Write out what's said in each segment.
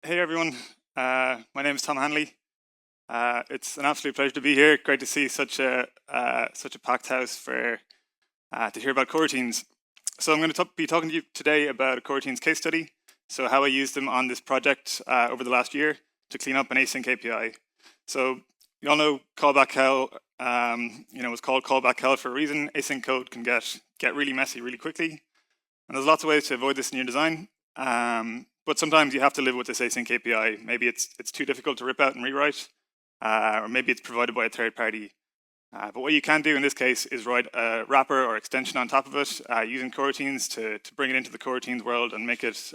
Hey everyone, my name is Tom Hanley. It's an absolute pleasure to be here. Great to see such a packed house for to hear about coroutines. So I'm going to be talking to you today about a coroutines case study. So how I used them on this project over the last year to clean up an async API. So you all know callback hell. It's called callback hell for a reason. Async code can get really messy really quickly, and there's lots of ways to avoid this in your design. But sometimes you have to live with this async API. Maybe it's too difficult to rip out and rewrite, or maybe it's provided by a third party. But what you can do in this case is write a wrapper or extension on top of it using coroutines to bring it into the coroutines world and make it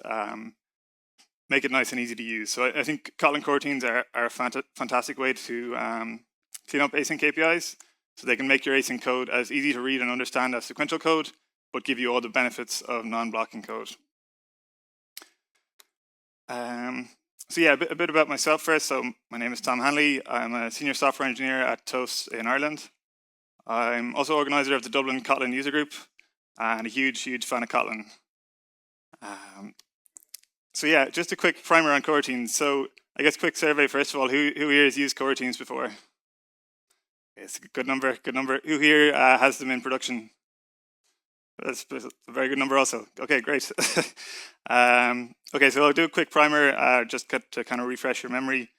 nice and easy to use. So I think Kotlin coroutines are a fantastic way to clean up async APIs. So they can make your async code as easy to read and understand as sequential code, but give you all the benefits of non-blocking code. So yeah, a bit about myself first. So my name is Tom Hanley. I'm a senior software engineer at Toast in Ireland. I'm also organizer of the Dublin Kotlin user group and a huge fan of Kotlin. So yeah, just a quick primer on coroutines. So I guess quick survey first of all. Who here has used coroutines before? It's a good number. Who here has them in production? That's a very good number also. Okay, great. Okay, so I'll do a quick primer just to kind of refresh your memory.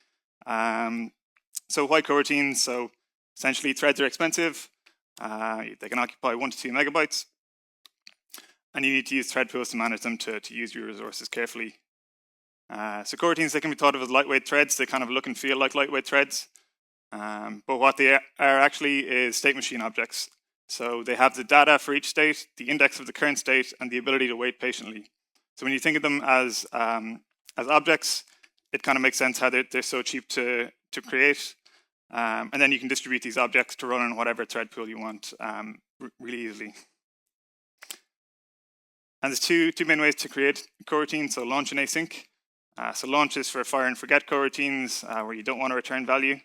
So why coroutines? So essentially threads are expensive. They can occupy 1 to 2 megabytes. And you need to use thread pools to manage them to use your resources carefully. So coroutines, they can be thought of as lightweight threads. They kind of look and feel like lightweight threads. But what they are actually is state machine objects. So they have the data for each state, the index of the current state, and the ability to wait patiently. So when you think of them as objects, it kind of makes sense how they're so cheap to create. And then you can distribute these objects to run on whatever thread pool you want really easily. And there's two main ways to create coroutines, so launch and async. So launch is for fire and forget coroutines where you don't want to return value.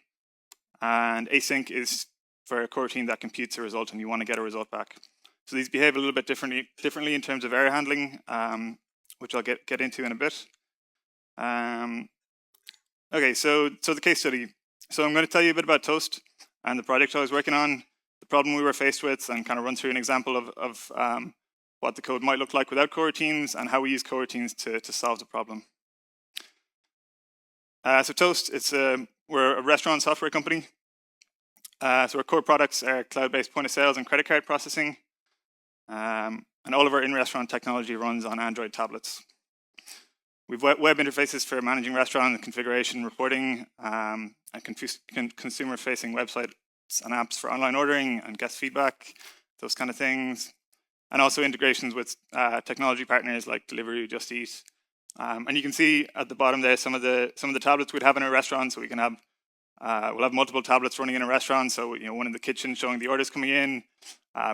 And async is for a coroutine that computes a result and you want to get a result back. So these behave a little bit differently in terms of error handling, which I'll get into in a bit. Okay, so the case study. So I'm going to tell you a bit about Toast and the project I was working on, the problem we were faced with, and kind of run through an example of what the code might look like without coroutines and how we use coroutines to solve the problem. So Toast, we're a restaurant software company. So our core products are cloud-based point of sales and credit card processing. And all of our in-restaurant technology runs on Android tablets. We've web interfaces for managing restaurant configuration, reporting, and consumer-facing websites and apps for online ordering and guest feedback, those kind of things. And also integrations with technology partners like Deliveroo, Just Eat. And you can see at the bottom there some of the tablets we'd have in a restaurant. So we can have we'll have multiple tablets running in a restaurant. So one in the kitchen showing the orders coming in,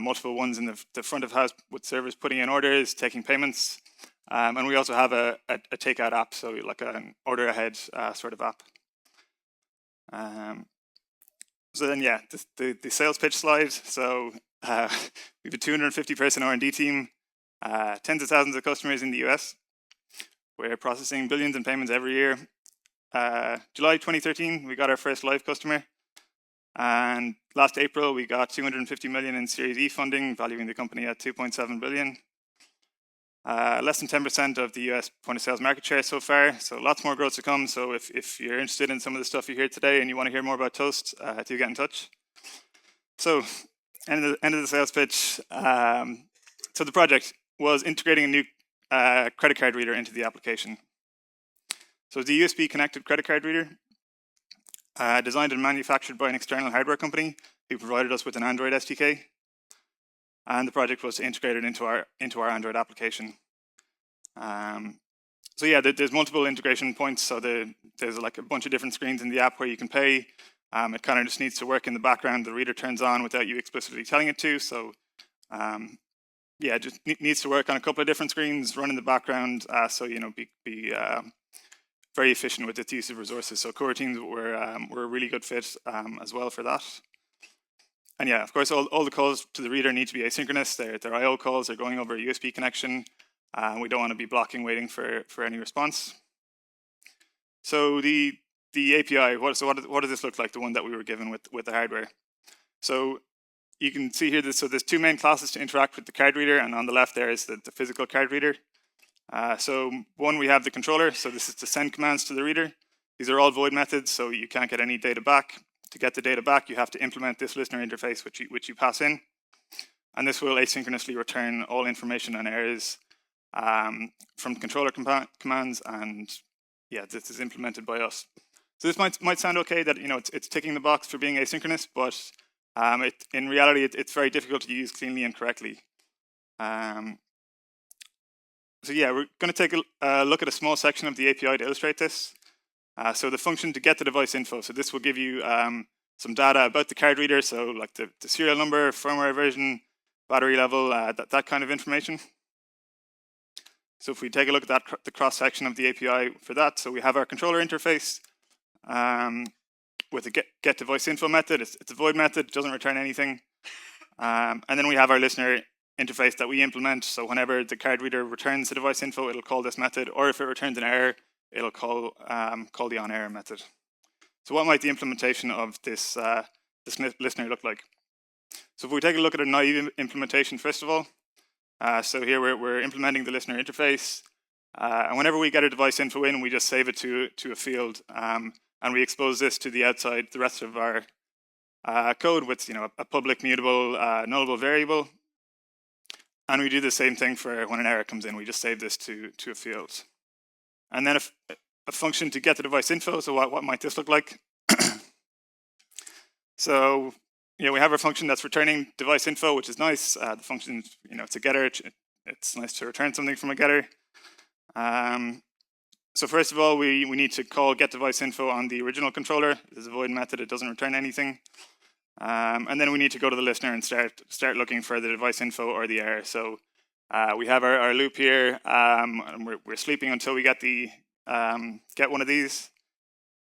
multiple ones in the front of house with servers putting in orders, taking payments, and we also have a takeout app, so like an order ahead sort of app. So then yeah, the sales pitch slide. So we have a 250-person R&D team, tens of thousands of customers in the US. We're processing billions in payments every year. July 2013, we got our first live customer. And last April, we got 250 million in Series E funding, valuing the company at 2.7 billion. Less than 10% of the US point of sales market share so far. So lots more growth to come. So if you're interested in some of the stuff you hear today and you want to hear more about Toast, do get in touch. So end of the sales pitch. So the project was integrating a new credit card reader into the application. So it's a USB connected credit card reader designed and manufactured by an external hardware company who provided us with an Android SDK. And the project was to integrate it into our Android application. So yeah, there's multiple integration points. So there's like a bunch of different screens in the app where you can pay. It kind of just needs to work in the background. The reader turns on without you explicitly telling it to. So yeah, it just needs to work on a couple of different screens, run in the background. So be very efficient with its use of resources. So coroutines were a really good fit as well for that. And yeah, of course, all the calls to the reader need to be asynchronous. They're I/O calls. They're going over a USB connection. We don't want to be blocking, waiting for any response. So the API, what does this look like, the one that we were given with the hardware? So you can see here, so there's two main classes to interact with the card reader, and on the left there is the physical card reader. So one, we have the controller, so this is to send commands to the reader. These are all void methods, so you can't get any data back. To get the data back, you have to implement this listener interface, which you pass in. And this will asynchronously return all information and errors from controller commands, and yeah, this is implemented by us. So this might sound okay that it's ticking the box for being asynchronous, but in reality it's very difficult to use cleanly and correctly. So yeah, we're going to take a look at a small section of the API to illustrate this. So the function to get the device info. So this will give you some data about the card reader, so like the serial number, firmware version, battery level, that kind of information. So if we take a look at the cross section of the API for that, so we have our controller interface with a get device info method. It's a void method, it doesn't return anything. And then we have our listener interface that we implement. So whenever the card reader returns the device info, it'll call this method, or if it returns an error, it'll call the onError method. So what might the implementation of this listener look like? So if we take a look at a naive implementation first of all, so here we're implementing the listener interface, and whenever we get a device info in, we just save it to a field, and we expose this to the rest of our code with a public mutable nullable variable. And we do the same thing for when an error comes in. We just save this to a field. And then a function to get the device info. So what might this look like? So we have our function that's returning device info, which is nice. The function, it's a getter. It's nice to return something from a getter. So first of all, we need to call get device info on the original controller. There's a void method. It doesn't return anything. And then we need to go to the listener and start looking for the device info or the error. So we have our loop here, and we're sleeping until we get one of these.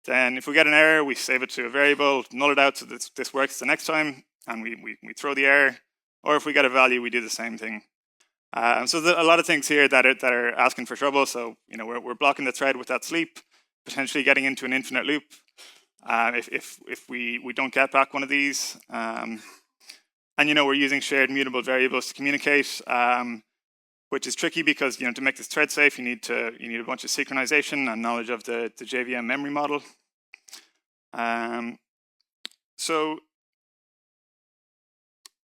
Then if we get an error, we save it to a variable, null it out so this works the next time, and we throw the error. Or if we get a value, we do the same thing. So there's a lot of things here that are asking for trouble. So we're blocking the thread with that sleep, potentially getting into an infinite loop. If we don't get back one of these, and we're using shared mutable variables to communicate, which is tricky because to make this thread safe, you need a bunch of synchronization and knowledge of the JVM memory model. So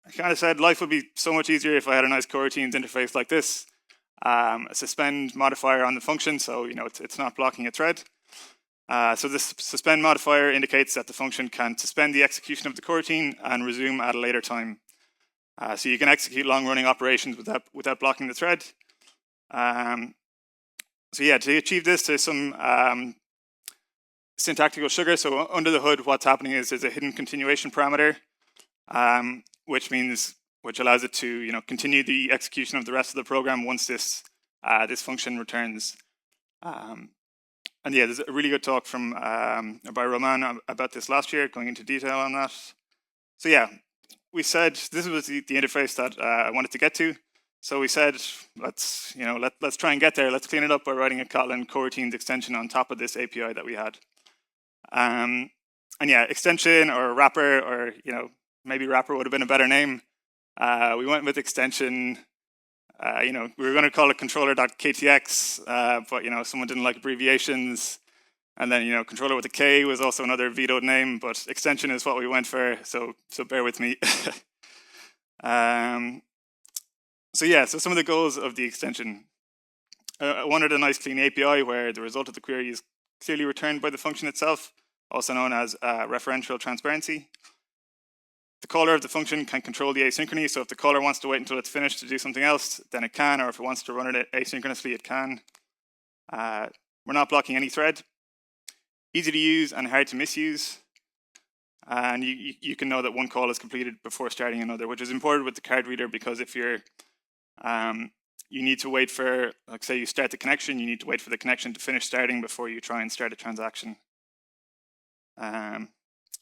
I kind of said life would be so much easier if I had a nice coroutines interface like this, a suspend modifier on the function, so it's not blocking a thread. So this suspend modifier indicates that the function can suspend the execution of the coroutine and resume at a later time. So you can execute long-running operations without blocking the thread. So yeah, to achieve this, there's some syntactical sugar. So under the hood, what's happening is there's a hidden continuation parameter, which allows it to continue the execution of the rest of the program once this function returns. And yeah, there's a really good talk by Roman about this last year, going into detail on that. So yeah, we said this was the interface that I wanted to get to. So we said let's try and get there. Let's clean it up by writing a Kotlin coroutines extension on top of this API that we had. And yeah, extension or wrapper, or maybe wrapper would have been a better name. We went with extension. We were going to call it controller.ktx, but someone didn't like abbreviations, and then controller with a K was also another vetoed name, but extension is what we went for, so bear with me. So yeah, so some of the goals of the extension. I wanted a nice clean API where the result of the query is clearly returned by the function itself, also known as referential transparency. The caller of the function can control the asynchrony, so if the caller wants to wait until it's finished to do something else, then it can, or if it wants to run it asynchronously, it can. We're not blocking any thread. Easy to use and hard to misuse. And you can know that one call is completed before starting another, which is important with the card reader, because if you need to wait for, like say you start the connection, you need to wait for the connection to finish starting before you try and start a transaction.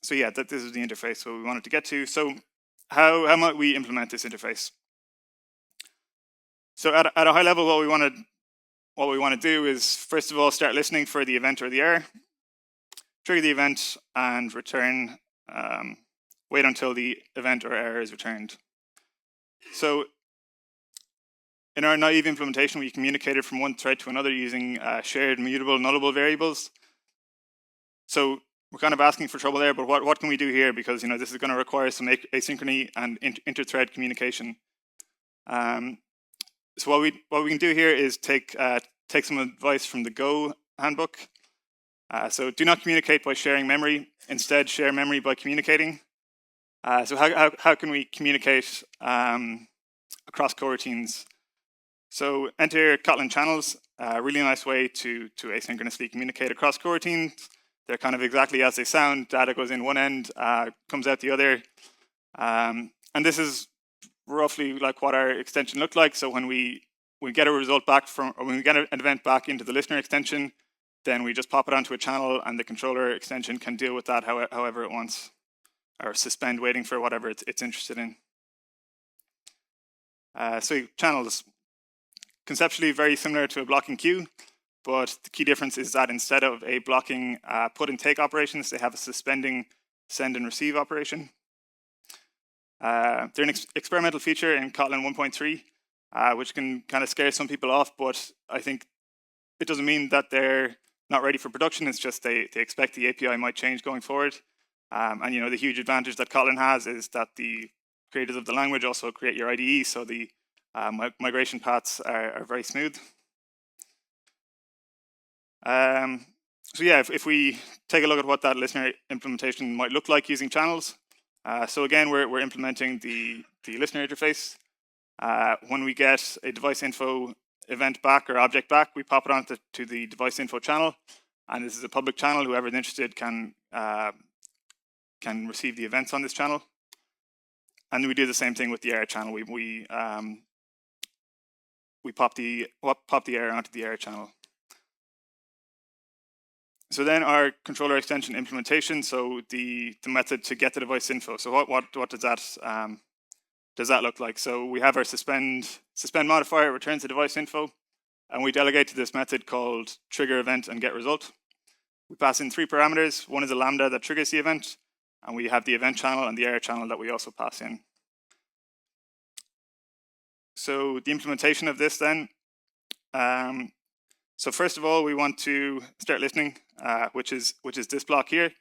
So yeah, this is the interface we wanted to get to. So how might we implement this interface? So at a high level, what what we want to do is, first of all, start listening for the event or the error, trigger the event, and return, wait until the event or error is returned. So in our naive implementation, we communicated from one thread to another using shared mutable nullable variables. So we're kind of asking for trouble there, but what can we do here? Because this is going to require some asynchrony and inter-thread communication. So what we can do here is take some advice from the Go handbook. So do not communicate by sharing memory. Instead, share memory by communicating. So how can we communicate across coroutines? So enter Kotlin channels. A really nice way to asynchronously communicate across coroutines. They're kind of exactly as they sound. Data goes in one end, comes out the other. And this is roughly like what our extension looked like. So when we get a result back from, or when we get an event back into the listener extension, then we just pop it onto a channel and the controller extension can deal with that however it wants, or suspend waiting for whatever it's interested in. So channels, conceptually very similar to a blocking queue, but the key difference is that instead of a blocking put and take operations, they have a suspending send and receive operation. They're an experimental feature in Kotlin 1.3, which can kind of scare some people off, but I think it doesn't mean that they're not ready for production. It's just they expect the API might change going forward. And the huge advantage that Kotlin has is that the creators of the language also create your IDE, so the migration paths are very smooth. So yeah, if we take a look at what that listener implementation might look like using channels. So again, we're implementing the listener interface. When we get a device info event back or object back, we pop it onto the device info channel, and this is a public channel. Whoever's interested can receive the events on this channel. And we do the same thing with the error channel. We pop the error onto the error channel. So then our controller extension implementation, so the method to get the device info. So what does that look like? So we have our suspend modifier, returns the device info, and we delegate to this method called trigger event and get result. We pass in 3 parameters. One is a lambda that triggers the event, and we have the event channel and the error channel that we also pass in. So the implementation of this then, so first of all, we want to start listening, which is this block here.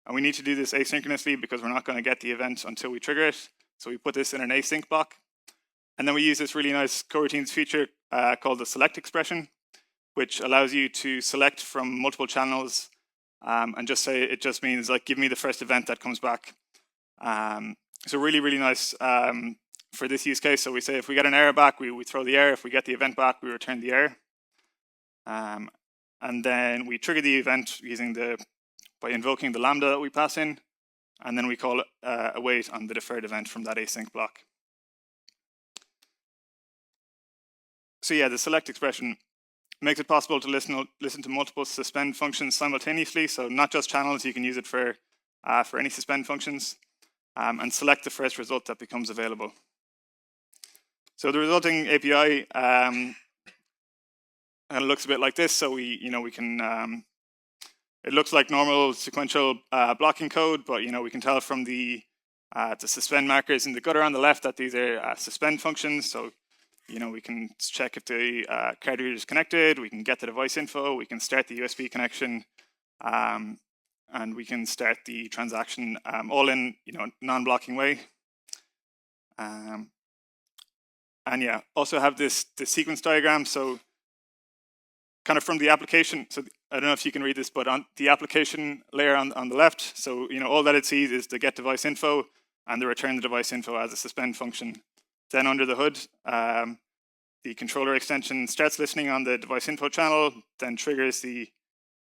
And we need to do this asynchronously because we're not going to get the event until we trigger it. So we put this in an async block. And then we use this really nice coroutines feature called the select expression, which allows you to select from multiple channels and just say, it just means like, give me the first event that comes back. So really, really nice for this use case. So we say if we get an error back, we throw the error. If we get the event back, we return the error. And then we trigger the event by invoking the lambda that we pass in, and then we call await on the deferred event from that async block. So yeah, the select expression makes it possible to listen to multiple suspend functions simultaneously. So not just channels, you can use it for any suspend functions, and select the first result that becomes available. So the resulting API and it looks a bit like this. So we can, it looks like normal sequential blocking code, but we can tell from the suspend markers in the gutter on the left that these are suspend functions. So we can check if the card reader is connected. We can get the device info. We can start the USB connection, and we can start the transaction all in non-blocking way. And yeah, also have the sequence diagram. So kind of from the application, so I don't know if you can read this, but on the application layer on the left, so all that it sees is the get device info and the return the device info as a suspend function. Then under the hood, the controller extension starts listening on the device info channel, then triggers the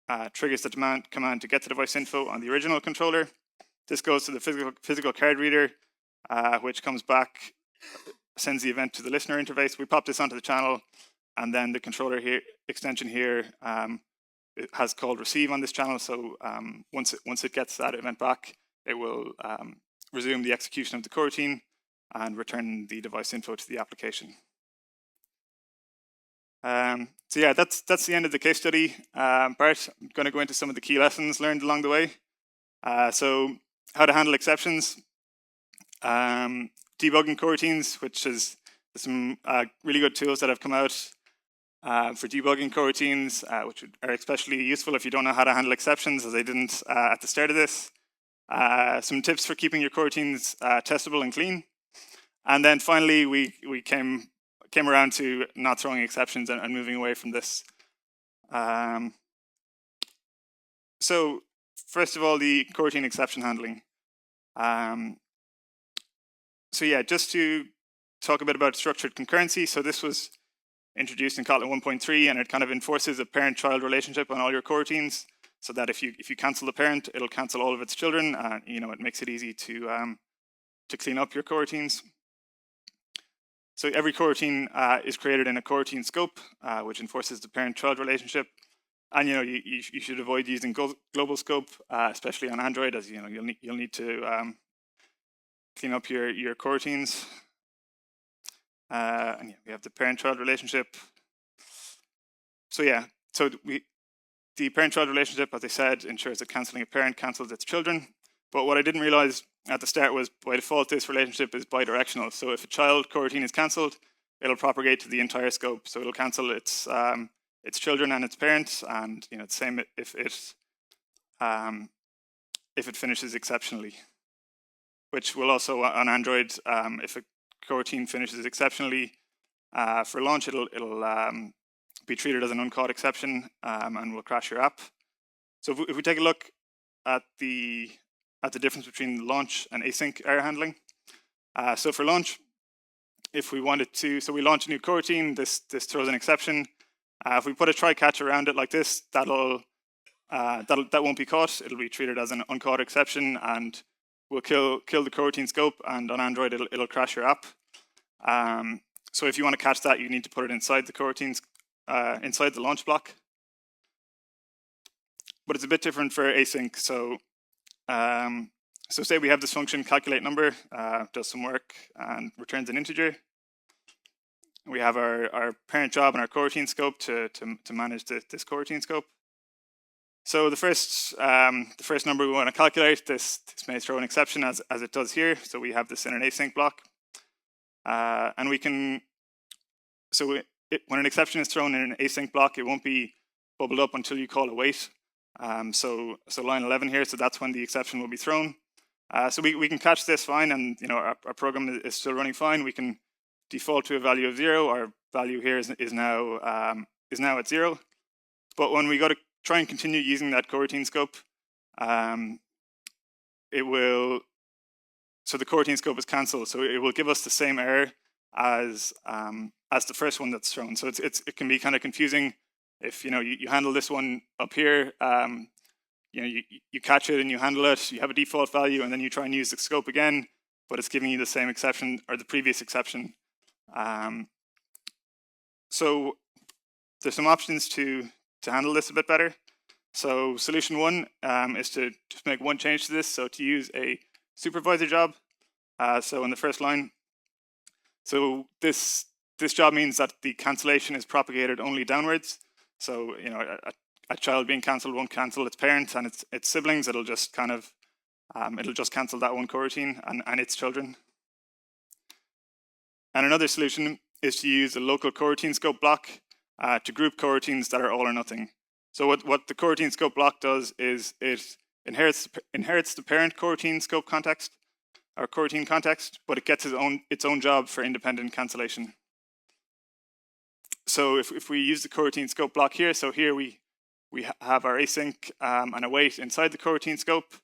command to get the device info on the original controller. This goes to the physical card reader, which comes back, sends the event to the listener interface. We pop this onto the channel, and then the controller extension here it has called receive on this channel. So once it gets that event back, it will resume the execution of the coroutine and return the device info to the application. So yeah, that's the end of the case study part. I'm going to go into some of the key lessons learned along the way. So how to handle exceptions, debugging coroutines, which is some really good tools that have come out for debugging coroutines, which are especially useful if you don't know how to handle exceptions, as I didn't at the start of this. Some tips for keeping your coroutines testable and clean. And then finally, we came around to not throwing exceptions and moving away from this. So first of all, the coroutine exception handling. So yeah, just to talk a bit about structured concurrency. So this was introduced in Kotlin 1.3, and it kind of enforces a parent-child relationship on all your coroutines, so that if you cancel the parent, it'll cancel all of its children. It makes it easy to clean up your coroutines. So every coroutine is created in a coroutine scope, which enforces the parent-child relationship. And you should avoid using global scope, especially on Android, as you'll need to clean up your coroutines. And we have the parent-child relationship. So yeah, the parent-child relationship, as I said, ensures that canceling a parent cancels its children. But what I didn't realize at the start was, by default, this relationship is bidirectional. So if a child coroutine is cancelled, it'll propagate to the entire scope. So it'll cancel its children and its parents, and the same if it finishes exceptionally. Which will also on Android, if a coroutine finishes exceptionally for launch, it'll be treated as an uncaught exception and will crash your app. So if we take a look at the difference between launch and async error handling. So for launch, if we wanted to, so we launch a new coroutine, this throws an exception. If we put a try catch around it like this, that won't be caught. It'll be treated as an uncaught exception and will kill the coroutine scope, and on Android it'll crash your app. So if you want to catch that, you need to put it inside the coroutines, inside the launch block. But it's a bit different for async. So say we have this function calculate number, does some work and returns an integer. We have our parent job and our coroutine scope to manage this coroutine scope. So the first number we want to calculate, this may throw an exception as it does here. So we have this in an async block, and we can. So when an exception is thrown in an async block, it won't be bubbled up until you call await. So line 11 here. So that's when the exception will be thrown. So we can catch this fine, and our program is still running fine. We can default to a value of 0. Our value here is now at 0. But when we go to try and continue using that coroutine scope, it will. So the coroutine scope is cancelled. So it will give us the same error as the first one that's thrown. So it can be kind of confusing if you handle this one up here. You catch it and you handle it. You have a default value, and then you try and use the scope again, but it's giving you the same exception or the previous exception. So there's some options to handle this a bit better. So solution 1 is to just make one change to this. So to use a supervisor job. So in the first line, so this job means that the cancellation is propagated only downwards. So a child being cancelled won't cancel its parent and its siblings. It'll just kind of it'll just cancel that one coroutine and its children. And another solution is to use a local coroutine scope block to group coroutines that are all or nothing. So what the coroutine scope block does is it inherits the parent coroutine scope context or coroutine context, but it gets its own job for independent cancellation. So if we use the coroutine scope block here, so here we have our async and await inside the coroutine scope.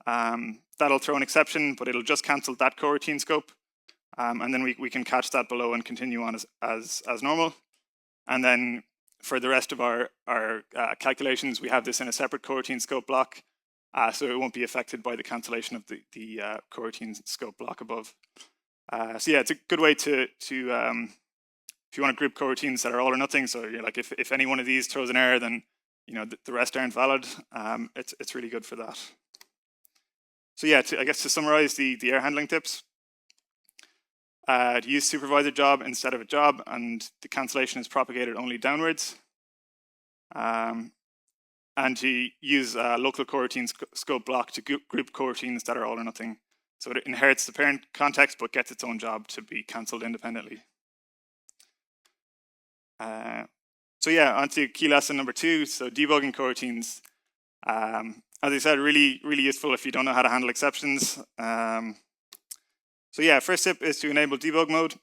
That'll throw an exception, but it'll just cancel that coroutine scope. And then we can catch that below and continue on as normal. And then for the rest of our calculations, we have this in a separate coroutine scope block, so it won't be affected by the cancellation of the coroutine scope block above. So yeah, it's a good way to if you want to group coroutines that are all or nothing. So you're like, if any one of these throws an error, then the rest aren't valid. It's really good for that. So yeah, I guess to summarize the error handling tips. to use supervisor job instead of a job, and the cancellation is propagated only downwards. And to use local coroutine scope block to group coroutines that are all or nothing. So it inherits the parent context but gets its own job to be cancelled independently. So yeah, on to key lesson number 2. So debugging coroutines. As I said, really useful if you don't know how to handle exceptions. So yeah, first tip is to enable debug mode.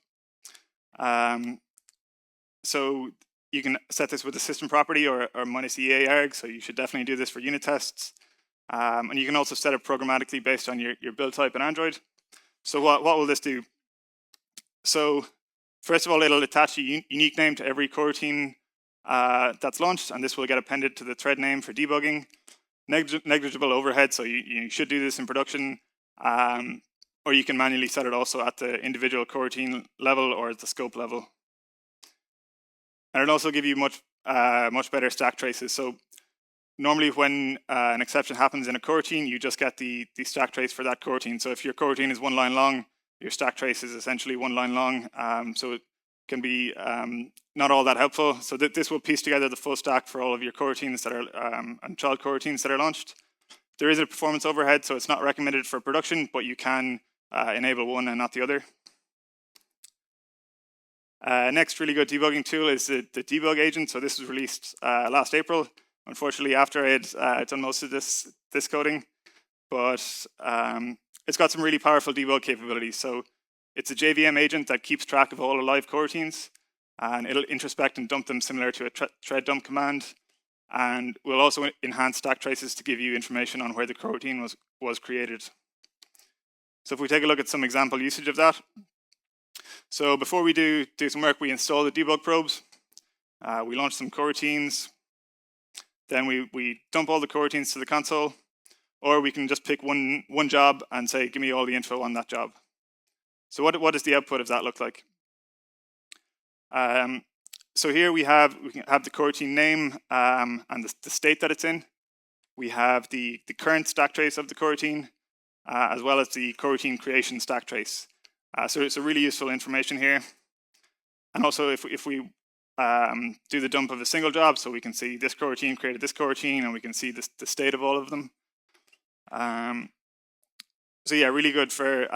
So you can set this with a system property or -EA arg, so you should definitely do this for unit tests. And you can also set it programmatically based on your build type in Android. So what will this do? So first of all, it'll attach a unique name to every coroutine that's launched, and this will get appended to the thread name for debugging. Negligible overhead, so you should do this in production, or you can manually set it also at the individual coroutine level or at the scope level. And it'll also give you much better stack traces. So normally when an exception happens in a coroutine, you just get the stack trace for that coroutine. So if your coroutine is 1 line long, your stack trace is essentially 1 line long. So it can be not all that helpful. So this will piece together the full stack for all of your coroutines that are and child coroutines that are launched. There is a performance overhead, so it's not recommended for production, but you can enable one and not the other. Next really good debugging tool is the Debug Agent. So this was released last April. Unfortunately, after I had done most of this coding, but it's got some really powerful debug capabilities. So it's a JVM agent that keeps track of all the live coroutines, and it'll introspect and dump them similar to a thread dump command, and will also enhance stack traces to give you information on where the coroutine was created. So if we take a look at some example usage of that. So before we do some work, we install the debug probes. We launch some coroutines. Then we dump all the coroutines to the console, or we can just pick one job and say, give me all the info on that job. So what does the output of that look like? So here we can have the coroutine name and the state that it's in. We have the current stack trace of the coroutine, as well as the coroutine creation stack trace. So it's a really useful information here. And also if we do the dump of a single job, so we can see this coroutine created this coroutine, and we can see the state of all of them. So yeah, really good for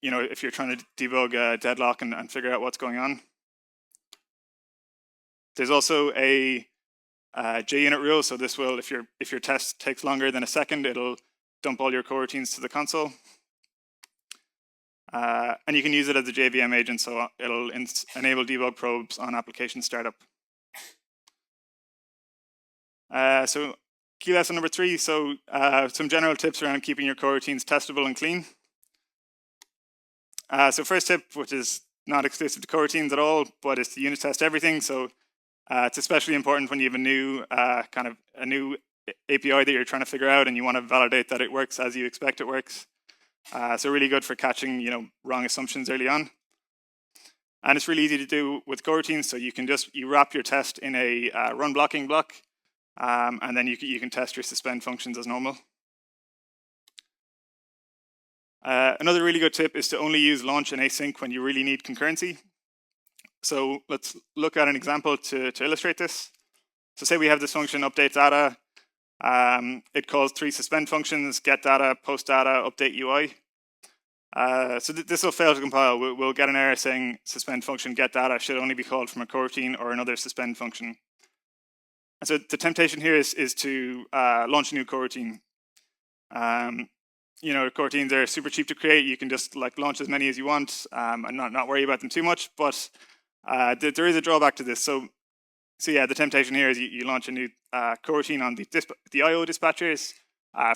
if you're trying to debug a deadlock and figure out what's going on. There's also a JUnit rule, so this will, if your test takes longer than a second, it'll dump all your coroutines to the console. And you can use it as a JVM agent, so it'll enable debug probes on application startup. So key lesson number 3, so some general tips around keeping your coroutines testable and clean. So first tip, which is not exclusive to coroutines at all, but it's to unit test everything. So it's especially important when you have a new API that you're trying to figure out and you want to validate that it works as you expect it works. So really good for catching wrong assumptions early on. And it's really easy to do with coroutines. So you can you wrap your test in a run blocking block, and then you can test your suspend functions as normal. Another really good tip is to only use launch and async when you really need concurrency. So let's look at an example to illustrate this. So say we have this function update data. It calls 3 suspend functions: get data, post data, update UI. So this will fail to compile. We'll get an error saying suspend function get data should only be called from a coroutine or another suspend function. And so the temptation here is to launch a new coroutine. Coroutines are super cheap to create. You can just launch as many as you want and not worry about them too much. But there is a drawback to this. So yeah, the temptation here is you launch a new coroutine on the IO dispatchers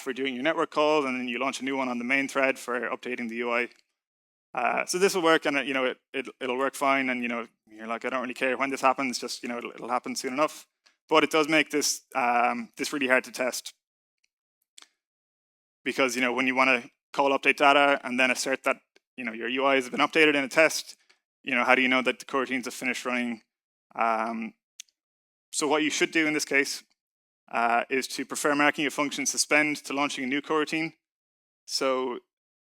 for doing your network calls, and then you launch a new one on the main thread for updating the UI. So this will work, and it'll work fine. And you're like, I don't really care when this happens. Just it'll happen soon enough. But it does make this really hard to test, because when you want to call update data and then assert that your UI has been updated in a test, how do you know that the coroutines have finished running? So what you should do in this case is to prefer marking a function suspend to launching a new coroutine. So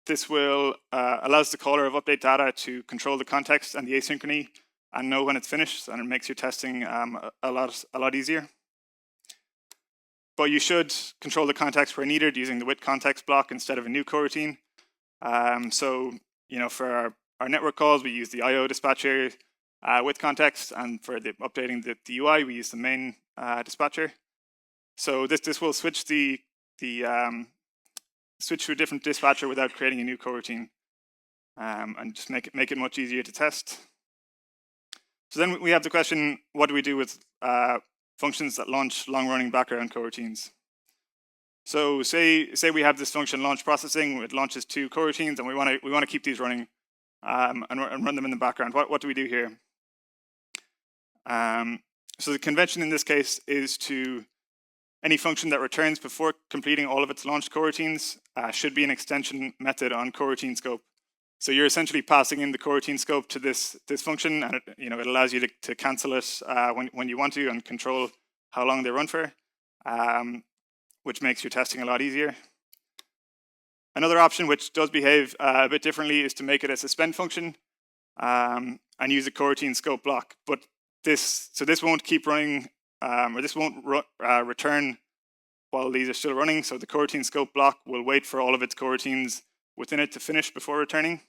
this will allows the caller of update data to control the context and the asynchrony and know when it's finished, and it makes your testing a lot easier. But you should control the context where needed using the with context block instead of a new coroutine. So for our network calls, we use the IO dispatcher with context, and for the updating the UI, we use the main dispatcher. So this will switch switch to a different dispatcher without creating a new coroutine, and just make it much easier to test. So then we have the question: what do we do with functions that launch long-running background coroutines? So say we have this function launch processing. It launches 2 coroutines, and we want to keep these running and run them in the background. What do we do here? So the convention in this case is to any function that returns before completing all of its launched coroutines should be an extension method on coroutine scope. So you're essentially passing in the coroutine scope to this function, and it allows you to cancel it when you want to and control how long they run for, which makes your testing a lot easier. Another option which does behave a bit differently is to make it a suspend function and use a coroutine scope block. But this won't keep running, or this won't return while these are still running. So the coroutine scope block will wait for all of its coroutines within it to finish before returning.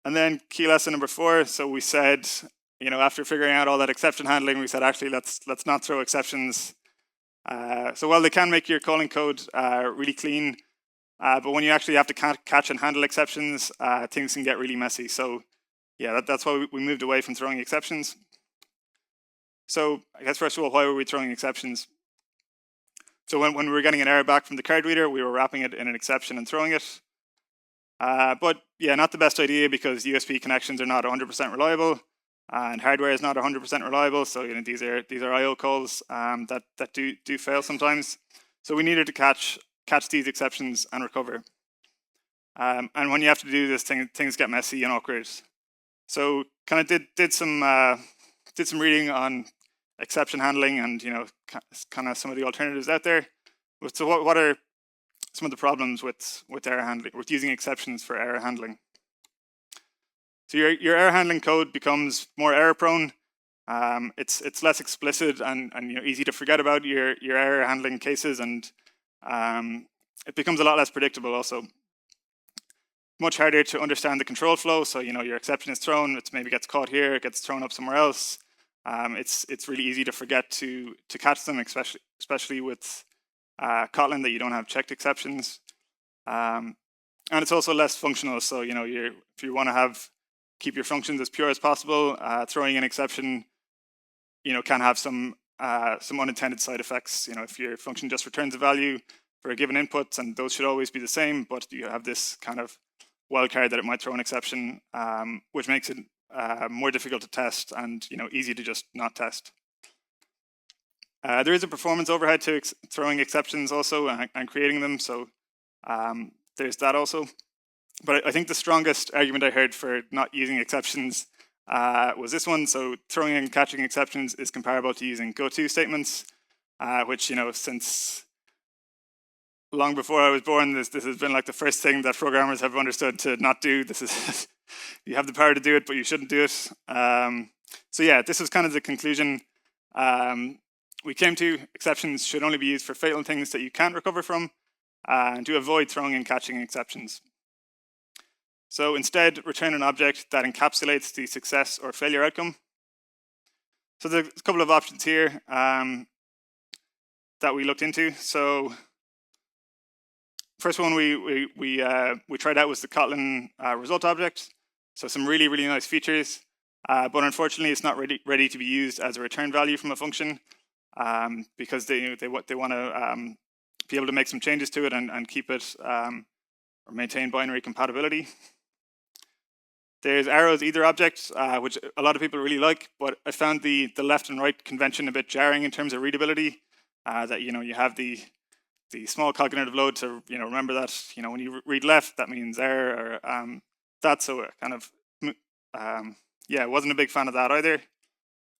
And then key lesson number 4. So we said, after figuring out all that exception handling, we said actually let's not throw exceptions. So while they can make your calling code really clean, but when you actually have to catch and handle exceptions, things can get really messy. So yeah, that's why we moved away from throwing exceptions. So I guess first of all, why were we throwing exceptions? So when we were getting an error back from the card reader, we were wrapping it in an exception and throwing it. But yeah, not the best idea because USB connections are not 100% reliable, and hardware is not 100% reliable. So these are IO calls that do fail sometimes. So we needed to catch these exceptions and recover. And when you have to do this, things get messy and awkward. So kind of did some reading on exception handling and kind of some of the alternatives out there. So what are some of the problems with error handling, with using exceptions for error handling? So your error handling code becomes more error prone. It's less explicit and easy to forget about your error handling cases, and it becomes a lot less predictable also. Much harder to understand the control flow. So your exception is thrown, it maybe gets caught here, it gets thrown up somewhere else. It's really easy to forget to catch them, especially with Kotlin, that you don't have checked exceptions. And it's also less functional. So if you want to keep your functions as pure as possible, throwing an exception can have some unintended side effects. If your function just returns a value for a given input, and those should always be the same, but you have this kind of wildcard that it might throw an exception, which makes it more difficult to test and easy to just not test. There is a performance overhead to throwing exceptions also and creating them, so there's that also. But I think the strongest argument I heard for not using exceptions was this one. So throwing and catching exceptions is comparable to using goto statements, which since long before I was born, this has been like the first thing that programmers have understood to not do. This is you have the power to do it, but you shouldn't do it. So yeah, this was kind of the conclusion we came to. Exceptions should only be used for fatal things that you can't recover from, and to avoid throwing and catching exceptions. So instead, return an object that encapsulates the success or failure outcome. So there's a couple of options here that we looked into. So first one we tried out was the Kotlin result object. So some really nice features, but unfortunately it's not ready to be used as a return value from a function because they want to be able to make some changes to it and keep it or maintain binary compatibility. There's arrows either object, which a lot of people really like, but I found the left and right convention a bit jarring in terms of readability. That you have the small cognitive load to remember that when you read left, that means error or that. So kind of yeah, wasn't a big fan of that either.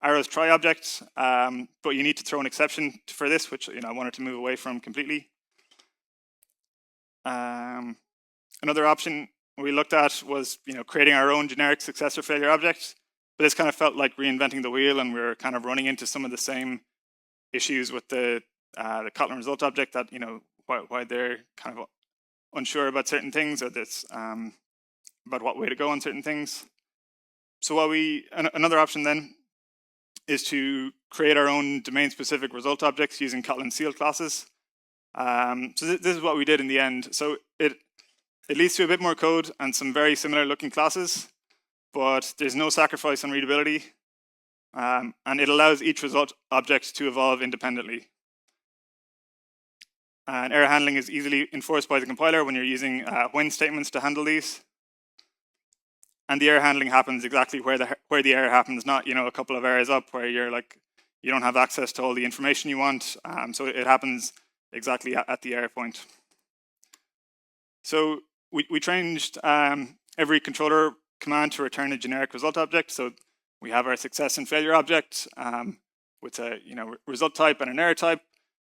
Arrows try object, but you need to throw an exception for this, which I wanted to move away from completely. Another option we looked at was creating our own generic success or failure object, but this kind of felt like reinventing the wheel, and we were kind of running into some of the same issues with the Kotlin result object, that why they're kind of unsure about certain things, or this about what way to go on certain things. So another option then is to create our own domain-specific result objects using Kotlin sealed classes. So this is what we did in the end. So it leads to a bit more code and some very similar looking classes, but there's no sacrifice on readability, and it allows each result object to evolve independently. And error handling is easily enforced by the compiler when you're using when statements to handle these. And the error handling happens exactly where the error happens, not a couple of errors up where you're like you don't have access to all the information you want. So it happens exactly at the error point. So we changed every controller command to return a generic result object. So we have our success and failure object with a result type and an error type.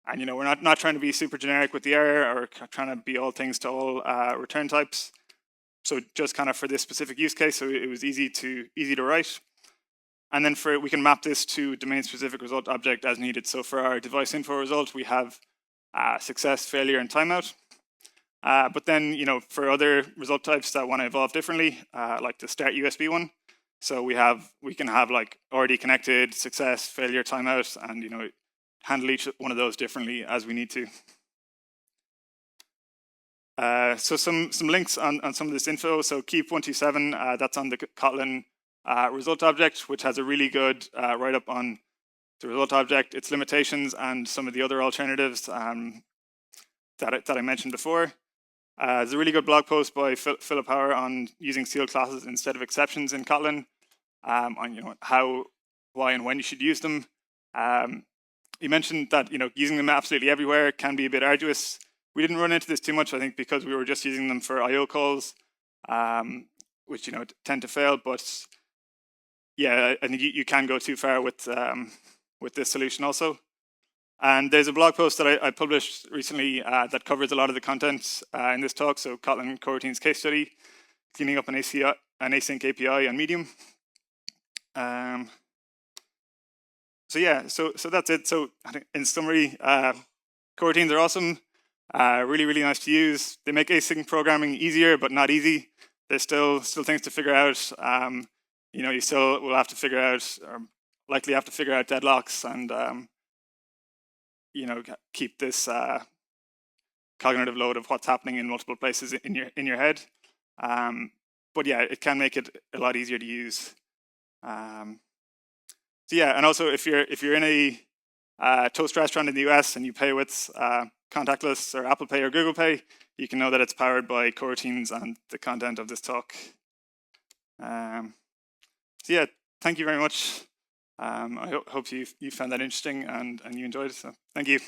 And we're not trying to be super generic with the error or trying to be all things to all return types. So just kind of for this specific use case, so it was easy to write. And then we can map this to domain-specific result object as needed. So for our device info result, we have success, failure, and timeout. But then, for other result types that want to evolve differently, like the start USB one, so we can have like already connected, success, failure, timeout, and handle each one of those differently as we need to. So some links on some of this info. So keep 127, that's on the Kotlin result object, which has a really good write-up on the result object, its limitations, and some of the other alternatives that I mentioned before. There's a really good blog post by Philip Hauer on using sealed classes instead of exceptions in Kotlin, on how, why, and when you should use them. He mentioned that using them absolutely everywhere can be a bit arduous. We didn't run into this too much, I think, because we were just using them for I/O calls, which tend to fail. But yeah, I think you can go too far with this solution also. And there's a blog post that I published recently that covers a lot of the content in this talk. So Kotlin Coroutines case study, cleaning up an async API on Medium. So yeah, so that's it. So I think in summary, coroutines are awesome. Really, really nice to use. They make async programming easier, but not easy. There's still things to figure out. You still will have to figure out, or likely have to figure out deadlocks, and keep this cognitive load of what's happening in multiple places in your head. But yeah, it can make it a lot easier to use. So yeah, and also if you're in a toast restaurant in the US and you pay with contactless or Apple Pay or Google Pay, you can know that it's powered by coroutines and the content of this talk. So yeah, thank you very much. I hope you found that interesting and you enjoyed it. So thank you.